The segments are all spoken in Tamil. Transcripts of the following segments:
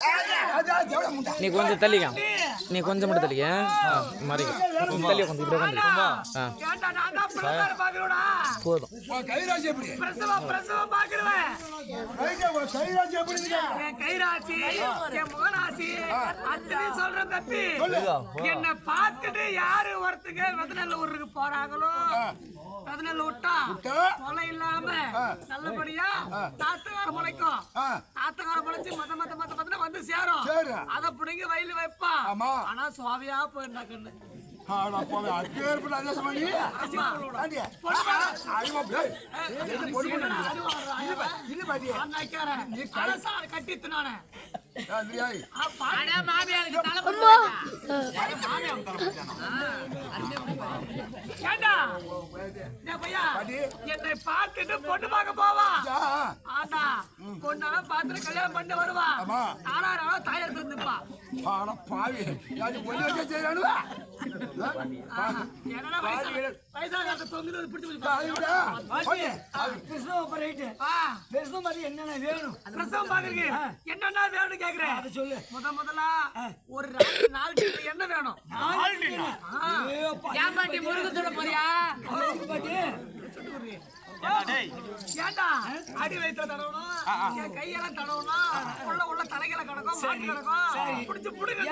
நீ கொஞ்சம் தள்ளிக்க, நீ கொஞ்சம் மட்டும் தள்ளிக்க, மறைக்க தள்ளி கொஞ்சம் இப்படி உட்காந்து போதும். என்ன பார்த்துட்டு யாரு ஒருத்தங்க வெதநெல்ல ஊருக்கு போறாங்களோ, வெதநெல்ல விட்டா கொலை இல்லாம நல்லபடியா தாத்தகார முளைக்கும். தாத்தகார முளைச்சு மத மத மத மத வந்து சேரும். அதை பிடிங்க வயலு வைப்பா. ஆனா சுவாமியா போயிருந்தா கண்ணு கட்டித்துனானே என்னை பார்த்துட்டு பொண்ணு பார்க்க போவா. ஆனா பொண்ணாலும் பார்த்துட்டு கல்யாணம் பண்ணி வருவா. ஆனாலும் தாயார் இருந்துப்பா. என்னன்னா வேணும் கேக்குறேன். முதல்ல ஒரு நாலு என்ன வேணும்? ஏன் முருகன் சொல்ல போறியா? ஏண்டா அடி வயிற்றுல தடவணும், கையெல்லாம் தடவணும், உள்ள தலைகளை கிடக்கும், மாட்டு கிடக்கும், பிடிச்சு புடுங்க.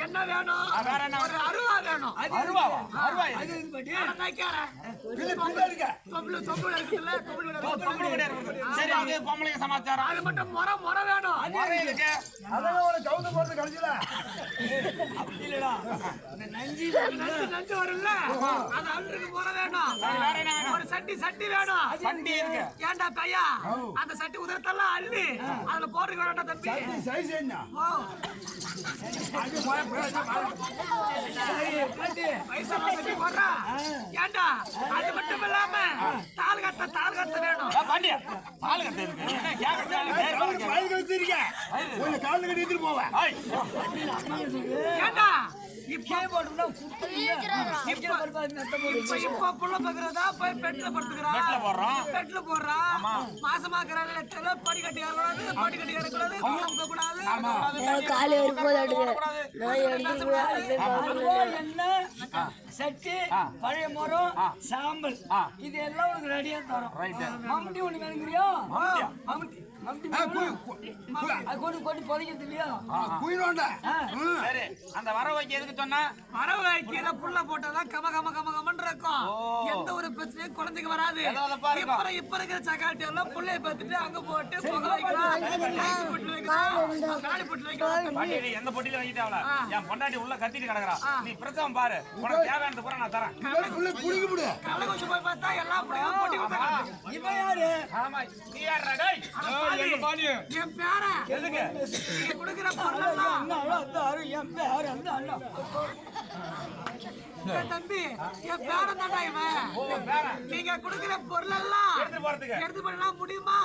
என்ன வேணும்? ஒரு அருவா வேணும். சமாச்சாரம் அது மட்டும் முறை வேணும். நஞ்சு வரும்ல, அது அன்றைக்கு முறை வேணும். ஒரு சட்டி வேணும். ஏண்டா பையா அந்த சட்டி உதரத்தெல்லாம் அள்ளி அதுல போட்டு வேண்டாம் தம்பி. ஏண்டா அது மட்டும் இல்லாம தால் கட்ட வேணும். ஏண்டா இப்போ புள்ள பக்குறதா போய் பெட்ல படுத்துக்கிறா, பெட்ல போடுறா. மாசமாக்குறாங்க படி கட்டி படி கட்டி கிடக்கூடாது, கூடாது. என்ன சட்டி, பழைய மரம், சாம்பல் இது எல்லாம் உனக்கு ரெடியா தரும். மம்முட்டி ஒண்ணு வேணுங்கிறியோ? அந்த வரவைக்கு எதுக்கு சொன்னா? வரவைக்கு புள்ள போட்டதான் கம கம கம கமன்னு இருக்கும். எந்த ஒரு பிரச்சனையும் குழந்தைக்கு வராது. இப்ப இருக்கிற சக்காட்டி எல்லாம் புள்ளைய பார்த்துட்டு அங்க போட்டு எந்த பொட்டியில வைக்கிட்டாவல என் பொண்டாட்டி உள்ள கத்திட்டு கிடக்குறா. நீ பிரசவம் பாரு, உனக்கு தேவையானது பூரா நான் தரேன். போய் பார்த்தா எல்லாம் போட்டி இவன் யாரு? நீ யாரா? டேய் என் பேர எதுக்கு நீங்க கொடுக்கிற பொருளெல்லாம் தம்பி என் பேரன் தாண்டா இவன். நீங்க கொடுக்கிற பொருளெல்லாம் எடுத்து பண்ணலாம் முடியுமா?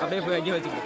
அப்படியே போய் அங்கேயே வச்சுக்கோ.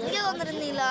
இங்கே வந்திருந்தீங்களா?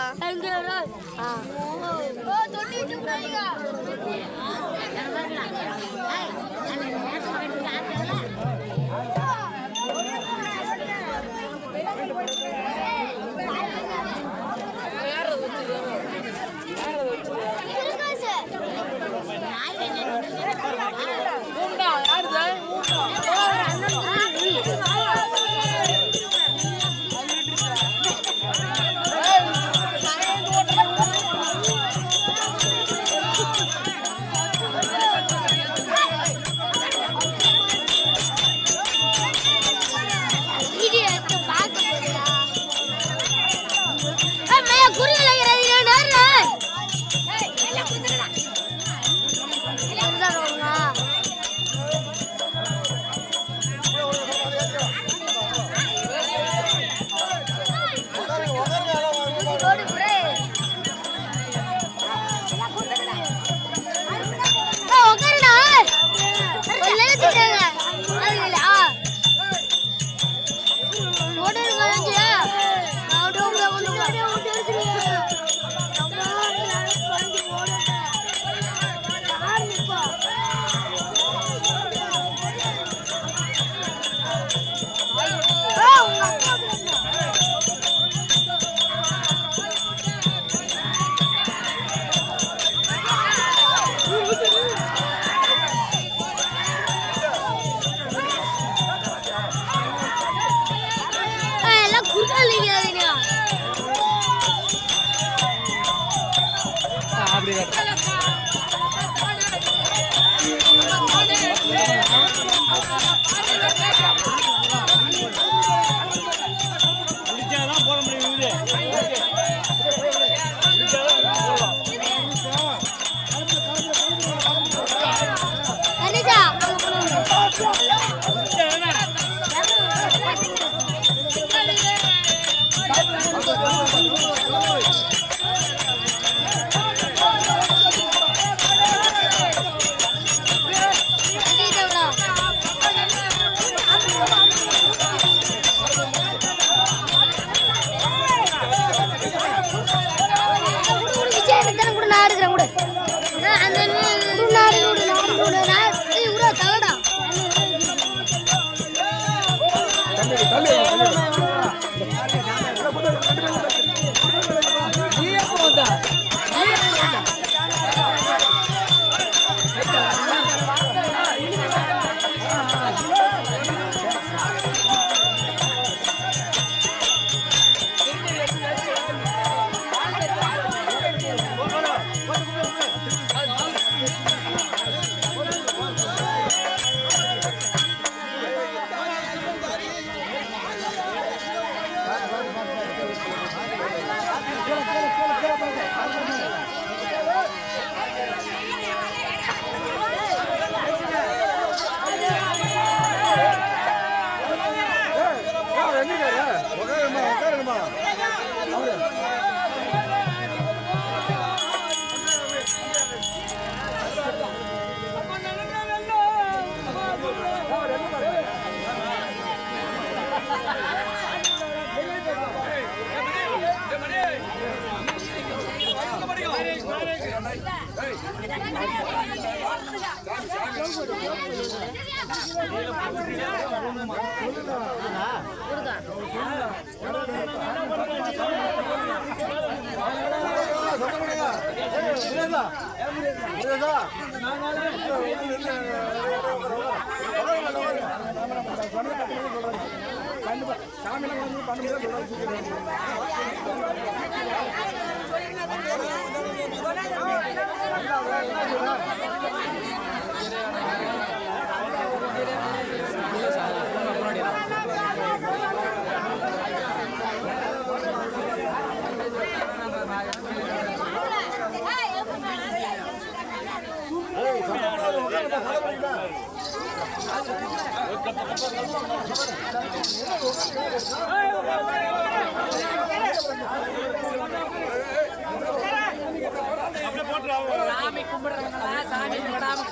சாமி கும்பிடுறவங்களா சாமி கும்பிடாம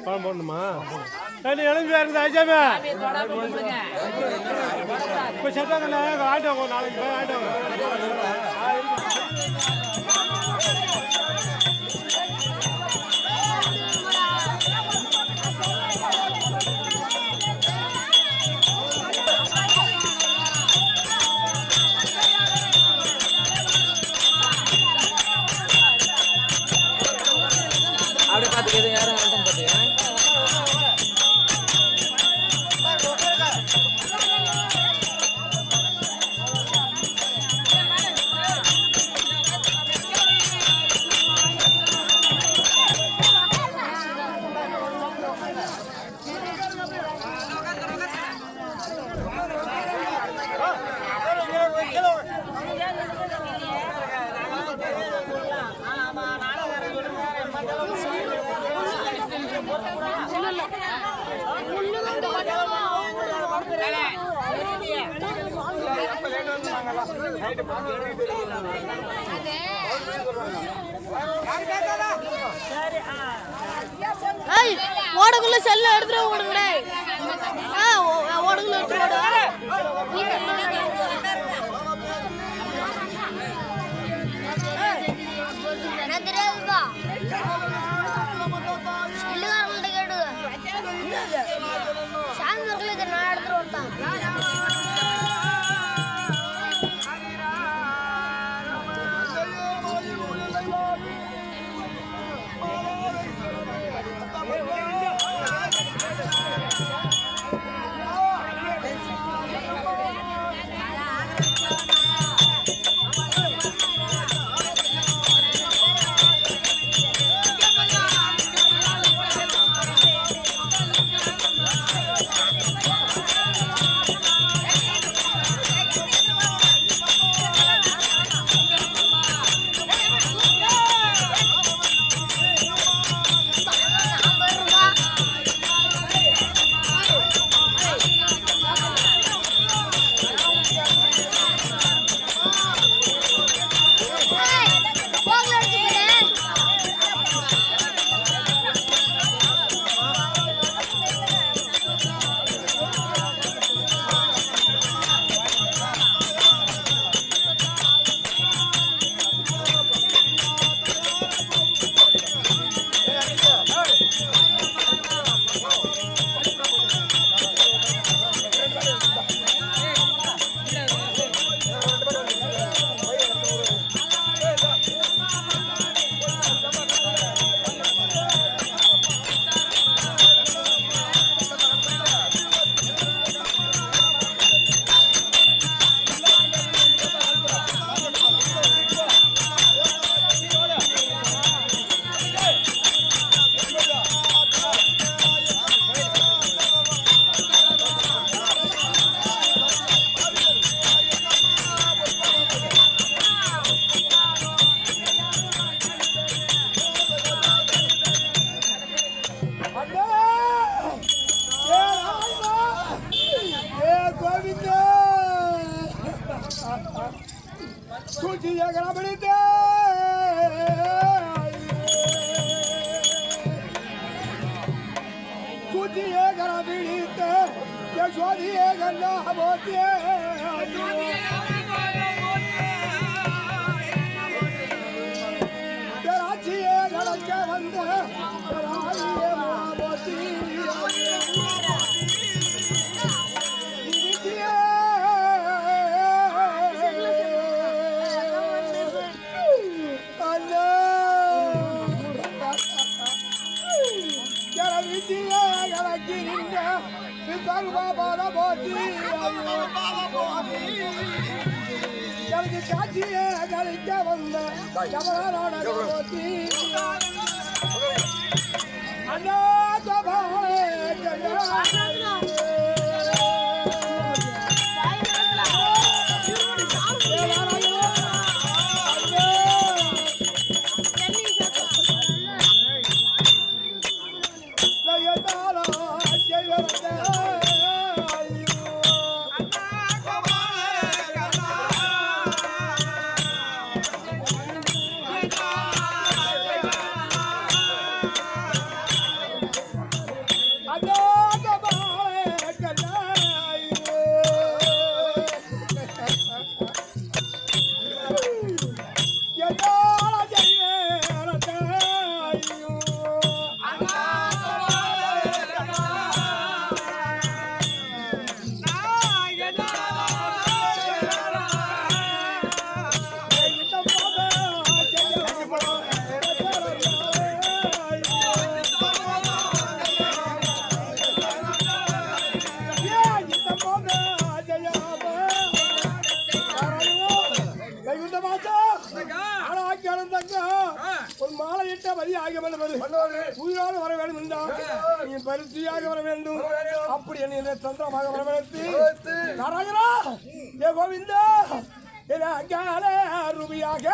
பழம் போடணுமா எழுந்து இருக்குது ஐஜாமே இப்போ செட்டாங்கண்ணே ஆட்டோங்க நாளைக்கு போய் ஆட்டோங்க அப்படியே பார்த்துக்கிது யாரும் அர்த்தம் பார்த்துக்கிறேன் ஓடக்குள்ள செல்ல எடுத்துட்டு ஓடுங்க ஓடக்குள்ள எடுத்து தெரியாதுப்பா இல்லுகாரங்கள்ட்ட கேடு சாயந்தரத்துல நான் எடுத்துட்டு வந்தான் எனக்கு காட்சியே கழிக்க வந்த அண்ணா உயிரோடு வர வேண்டும் என்றால் நீ பரிசுயாக வர வேண்டும். அப்படி என்னை தந்திரமாக வரவழைத்து நாராயணா ஏ கோவிந்தா என அங்காலே ரூபியாக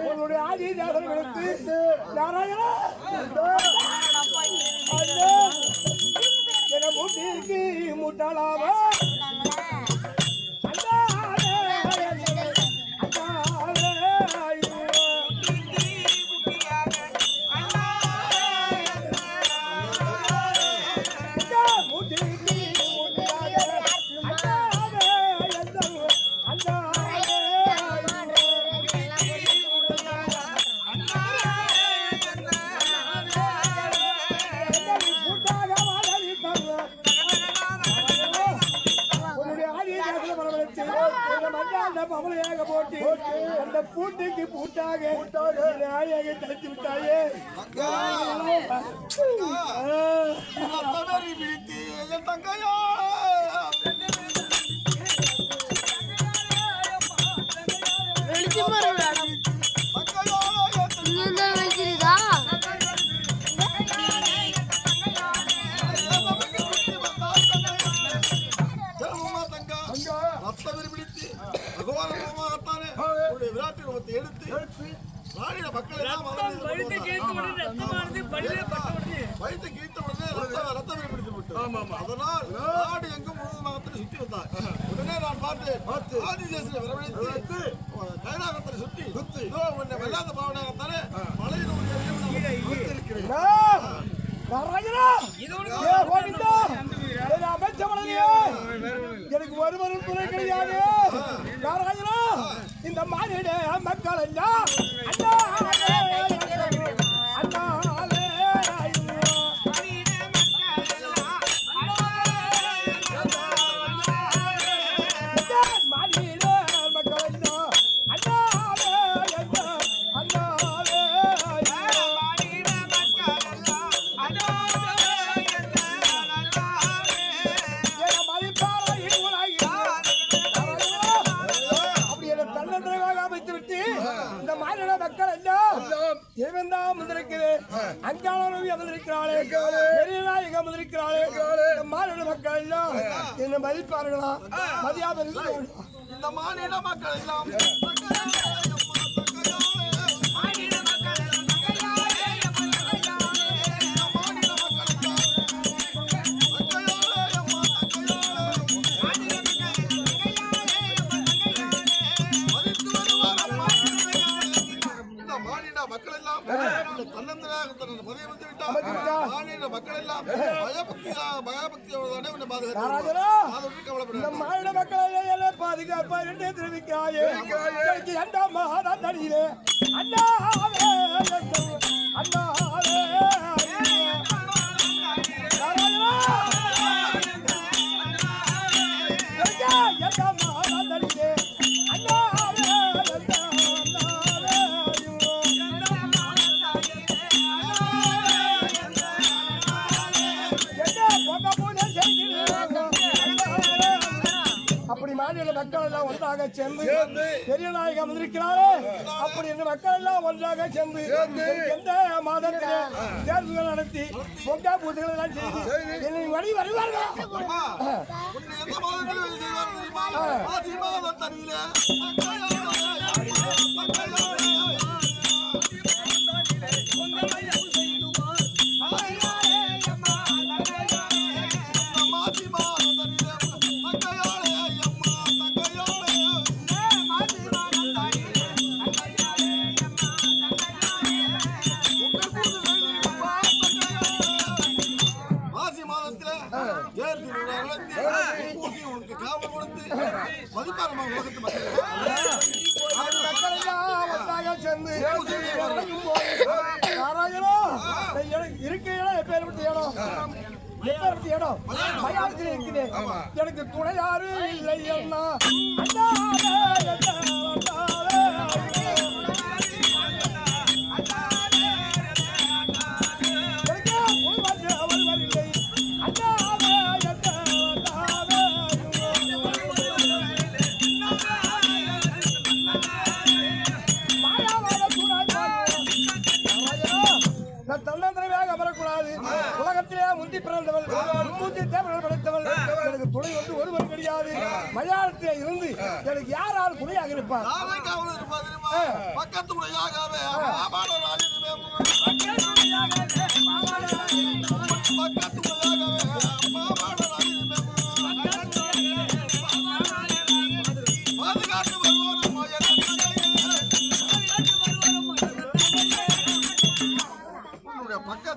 உன்னுடைய ஆதி தேவர்களுக்கு நாராயணா என மூட்டிற்கு மூட்டாளாவா போட்டு அந்த பூட்டுக்கு பூட்டாக நாயாக தடுத்து விட்டாயே தங்கையா எடுத்து ராணிய மக்கள் எல்லாம் வயிற்று கீழ்த்த உடனே ரத்தம் பிடித்து விட்டு அதனால் நாடு எங்கும் முழுவதுமாக சுற்றி வந்தார். உடனே நான் பார்த்து ஆதிசேஷனை வரவழைத்து கைலாகத்தை சுற்றி இதோ உன்னை வெள்ளாத பாவனாகத்தானே மலையில் எனக்கு ஒருவரும் துணை கிடையாது. நாராயணா இந்த மாநில மக்கள் எல்லாம் முடித்து விட்டு இந்த மாநில மக்கள் எல்லாம் இவன் தான் வந்திருக்குது அங்காளி வந்திருக்கிறாளே பெரியனா எங்க வந்திருக்கிறாளே இந்த மாநில மக்கள் எல்லாம் என்ன மதிப்பார்களா மதியாத இந்த மாநில மக்கள் எல்லாம் மக்கள் எல்லாம் தன்னந்தராக தன்னை பதவி வந்து விட்டார். மாநில மக்கள் எல்லாம் பயபக்தியோட உன்னை பாதுகாத்து இந்த மாநில மக்களை பாதுகாப்பா என்று தெரிவிக்கிறாயே எந்த மகாதா தனியிலே அண்ணாவே அண்ணாவே அப்படி மாநில மக்கள் எல்லாம் ஒன்றாக சேர்ந்து பெரிய நாயகம் வந்திருக்கிறாரே அப்படி இந்த மக்கள் எல்லாம் ஒன்றாக சேர்ந்து எந்த மாதத்திலே தேர்தல்கள் நடத்தி பொங்கா பூஜைகள் எல்லாம் செய்து என்னை வழி வருவார்கள். எனக்கு துணை யாரு இல்லை தன்னந்தரமாக வரக்கூடாது. உலகத்திலே முந்தி பிறந்தவள் மும்மூர்த்தி தேவர்கள் படைத்தவள் எனக்கு துணை வந்து ஒருவர் கிடையாது. மலையாளத்திலே இருந்து எனக்கு யாரால் துணையாக இருப்பார்? பக்கத்து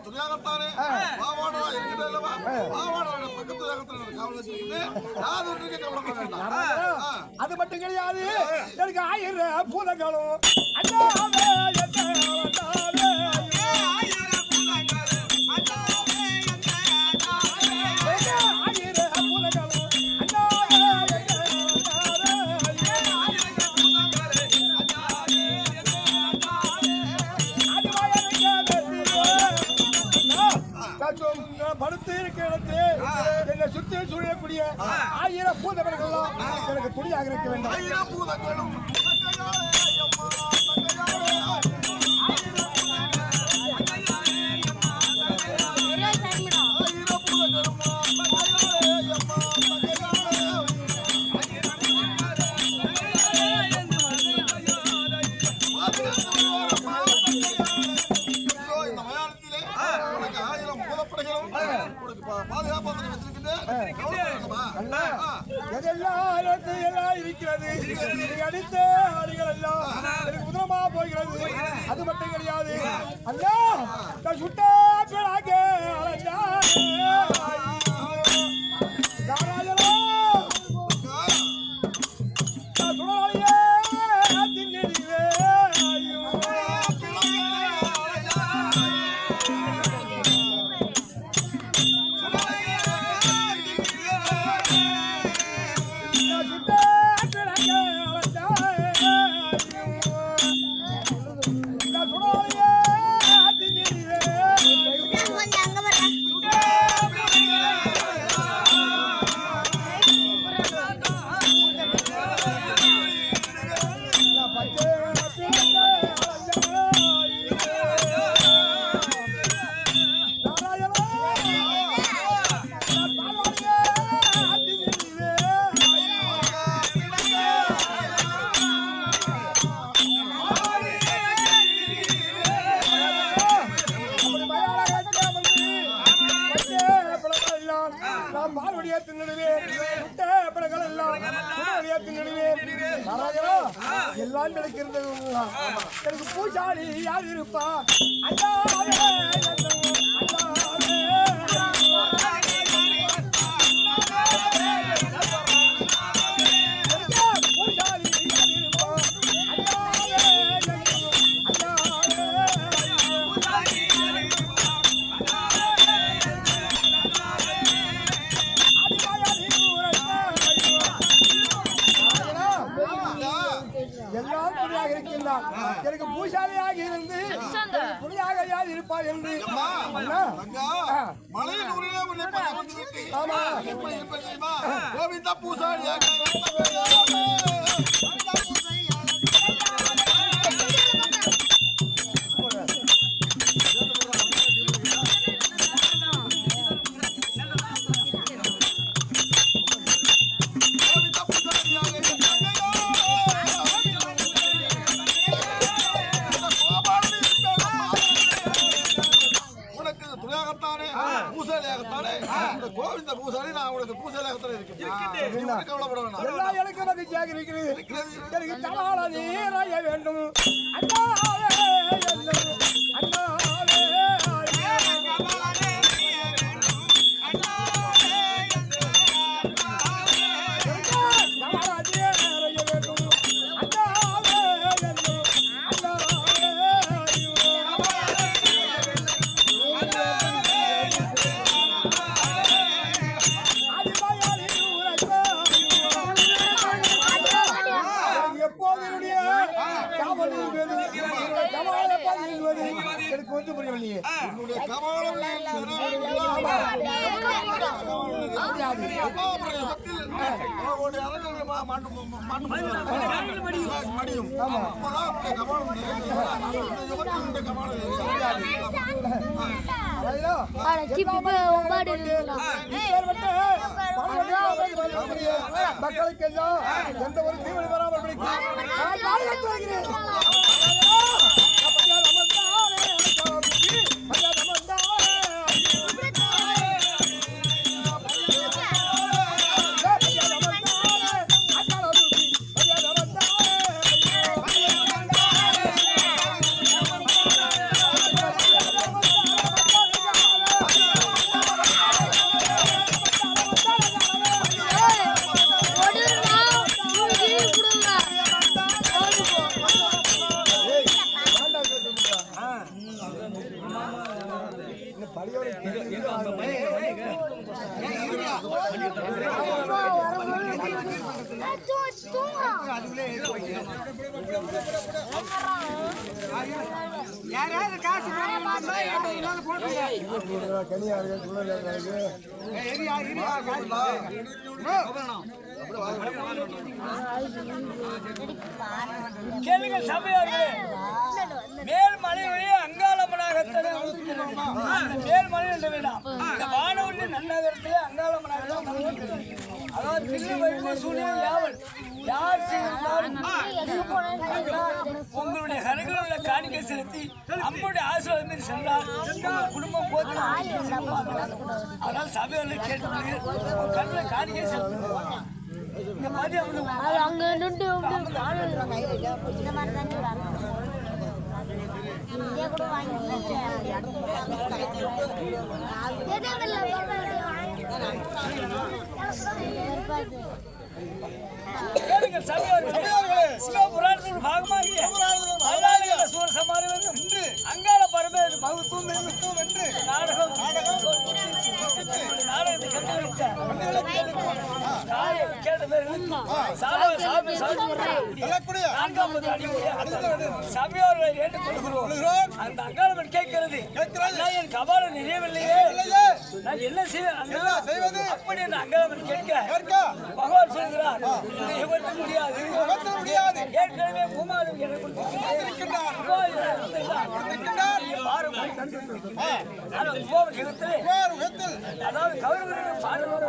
துணியாகத்தானே பாவாடா இருக்கிறதல்லவா பாவாடோட பக்கத்து காவல் வச்சிருக்குது யார் ஒன்றுக்கு கவலைப்பட வேண்டாம். அது மட்டும் கிடையாது எனக்கு 1000 பூதங்களும் அண்ணாவே படுத்து இருக்க இடத்துல என்னை சுற்றி சூழக்கூடிய 1000 பூதங்கள்லாம் எனக்கு துணியாக இருக்க வேண்டும். 1000 பூதங்களும் இருக்கிறது. அடித்த அடிகள் எல்லாம் எனக்கு உதவமா போகிறது. அது மட்டும் கிடையாது அல்ல சுட்டா எல்லாம் எனக்கு இருந்தது ஒண்ணுதான். எனக்கு பூசாரி யார் இருப்பா அண்ணா எல்லாம் துணியாக இருக்கின்றான். எனக்கு பூசாரியாக இருந்து துணியாக யார் இருப்பார் என்று அண்ணா, மலையின் உரிமையை உன்னை பற்றி ஆமா எப்படி இருப்பது தெரியுமா? கோவிந்தா பூசாரியாக கோவிந்த பூசாரி நான் உனக்கு பூசாரியாகத்தான் இருக்கேன். கவலைப்பட வேணாம். எல்லாம் எனக்கு மகிழ்ச்சியாக இருக்கிறது. எனக்கு கமால நீராய வேண்டும் அண்ணாவே அண்ணாவே எனக்கு வந்து புரியவில்லையே. உன்னுடைய கபாலம் மடியும் மக்களுக்கெல்லாம் எந்த ஒரு தீவிர வராமல் யாராவது காசு கேளுங்க சபையார்களே, மேல்மலை வழியே அங்காளம்மனாகத்தானே மேல்மலை என்று வேண்டாம். இந்த வானவரின் நன்னகரத்திலே அங்காளம்மனாகத்தான் அதாவது பில்லு வைப்பு சூழ்நிலை யாவல் யார் செய்தாலும் உங்களுடைய கரங்களில் உள்ள காணிக்கை செலுத்தி அம்முடைய ஆசீர்வாதம் மீறி சென்றால் உங்கள் குடும்பம் போது அதனால் சபைகளில் கேட்டு கண்ணில் காணிக்கை செலுத்துவாங்க. இந்த மாதிரி அங்க நின்று இந்த மாதிரி தண்ணி கூட வாங்கி சிவபுராணத்தின் பாகமாகிய சூரசமாரம் என்று அங்காள பரமே மகத்துவம் என்று நாடகத்தை கண்டுபிடித்த சபையோர்களை ஏற்றுக்கொள்கிறோம். அந்த அங்காளம்மன் கேட்கிறது, என் கபாலம் நிறையவில்லையே, நான் என்ன செய்வது? அப்படி அந்த அங்காளம்மன் கேட்க பகவான் சொல்கிறார், முடியாது. ஏற்கனவே பூமாதேவி எனக்கு அதாவது கௌரவர்கள் பாதுகாப்பு